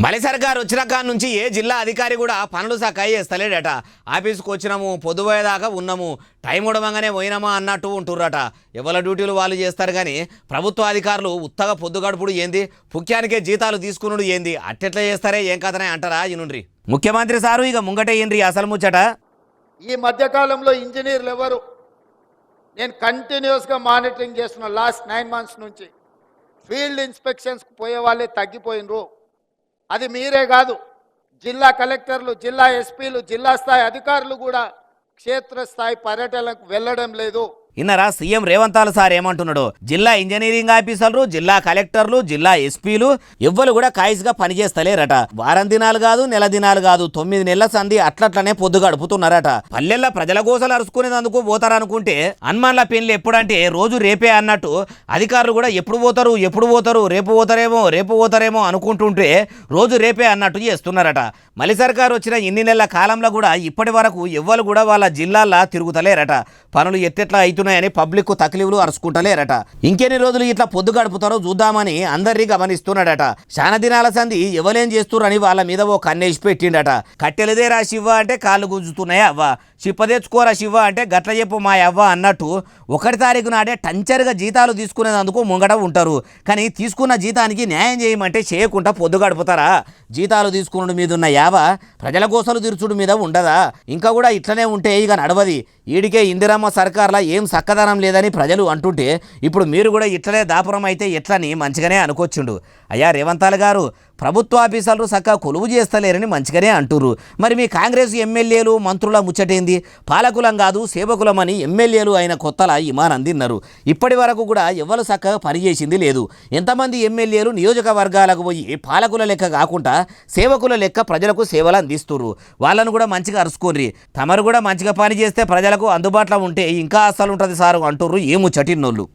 మలిసర్ గారు వచ్చిన కాడ నుంచి ఏ జిల్లా అధికారి కూడా పనులు సకాయి చేస్తలేడట. ఆఫీస్కి వచ్చినాము, పొద్దుపోయేదాకా ఉన్నాము, టైం ఉడమంగానే పోయినామా అన్నట్టు ఉంటుర్రట. ఎవరి డ్యూటీలు వాళ్ళు చేస్తారు కానీ ప్రభుత్వ అధికారులు ఉత్తగా పొద్దుగడుపుడు ఏంది, ముఖ్యానికే జీతాలు తీసుకున్నాడు ఏంది, అట్టెట్లా చేస్తారే ఏం కథనే అంటారా ఇనుండ్రి. ముఖ్యమంత్రి సారు ఇక ముంగటే ఏంద్రి అసలు ముచ్చట. ఈ మధ్యకాలంలో ఇంజనీర్లు ఎవరు, నేను కంటిన్యూస్గా మానిటరింగ్ చేస్తున్న లాస్ట్ 9 months నుంచి ఫీల్డ్ ఇన్స్పెక్షన్స్కి పోయే వాళ్ళే తగ్గిపోయినరు. అది మీరే కాదు, జిల్లా కలెక్టర్లు, జిల్లా ఎస్పీలు, జిల్లా స్థాయి అధికారులు కూడా క్షేత్రస్థాయి పర్యటనకు వెళ్ళడం లేదు. ఇన్నరా సీఎం రేవంత్ సార్ ఏమంటున్నాడు, జిల్లా ఇంజనీరింగ్ ఆఫీసర్లు, జిల్లా కలెక్టర్లు, జిల్లా ఎస్పీలు ఎవ్వరు కూడా కాయిస్గా పనిచేస్తలేరట. వారం దినాలు కాదు, నెల దినాలు కాదు, 9 నెలల సంధి అట్లట్లనే పొద్దు గడుపుతున్నారట. పల్లెల్లో ప్రజల కోసలు అరుచుకునేందుకు పోతారనుకుంటే హనుమాన్ల పెళ్లి ఎప్పుడంటే రోజు రేపే అన్నట్టు అధికారులు కూడా ఎప్పుడు పోతారు రేపు పోతారేమో అనుకుంటుంటే రోజు రేపే అన్నట్టు చేస్తున్నారట. మలి సర్కారు వచ్చిన ఇన్ని నెలల కాలంలో కూడా ఇప్పటి వరకు ఎవ్వరు కూడా వాళ్ళ జిల్లాల్లో తిరుగుతలేరట. పనులు ఎట్టెట్లా అవుతున్నాయని పబ్లిక్ తక్లీఫ్లు అరుచుకుంటలేరట. ఇంకెన్ని రోజులు ఇట్లా పొద్దు గడుపుతారో చూద్దామని అందరినీ గమనిస్తున్నాడట. శాన దినాల సంధి ఎవరేం చేస్తున్నారని వాళ్ళ మీద ఓ కన్నేసి పెట్టిండట. కట్టెలదేరా శివ అంటే కాళ్ళు గుంజుతున్నాయా అవ్వ, చిప్ప తెచ్చుకోరా శివ అంటే గట్ల చెప్పు మా అవ్వ అన్నట్టు 1 తారీఖు నాడే టంచర్గా జీతాలు తీసుకునేందుకు ముంగట ఉంటారు. కానీ తీసుకున్న జీతానికి న్యాయం చేయమంటే చేయకుండా పొద్దు గడుపుతారా? జీతాలు తీసుకున్న మీద ఉన్న యావ ప్రజల కోసలు తీర్చుడు మీద ఉండదా? ఇంకా కూడా ఇట్లనే ఉంటే ఇక నడవది. ఈడికే ఇందిరమ్మ సర్కార్లా ఏం సక్కదనం లేదని ప్రజలు అంటుంటే ఇప్పుడు మీరు కూడా ఇట్లనే దాపురం అయితే ఎట్లని మంచిగానే అనుకొచ్చిండు. అయ్యా రేవంత్ గారు, ప్రభుత్వ ఆఫీసర్లు చక్కగా కొలువు చేస్తలేరని మంచిగానే అంటుర్రు. మరి మీ కాంగ్రెస్ ఎమ్మెల్యేలు మంత్రుల ముచ్చటేంది? పాలకులం కాదు సేవకులమని ఎమ్మెల్యేలు అయిన కొత్తలా ఇమానందిన్నారు. ఇప్పటి వరకు కూడా ఎవరు చక్కగా పనిచేసింది లేదు. ఎంతమంది ఎమ్మెల్యేలు నియోజకవర్గాలకు పోయి పాలకుల లెక్క కాకుండా సేవకుల లెక్క ప్రజలకు సేవలు అందిస్తుర్రు. వాళ్ళను కూడా మంచిగా అరుచుకోర్రి. తమరు కూడా మంచిగా పని చేస్తే ప్రజలకు అందుబాటులో ఉంటే ఇంకా అస్సలు ఉంటుంది సారు అంటుర్రు ఏ ముచ్చటిన్నోళ్ళు.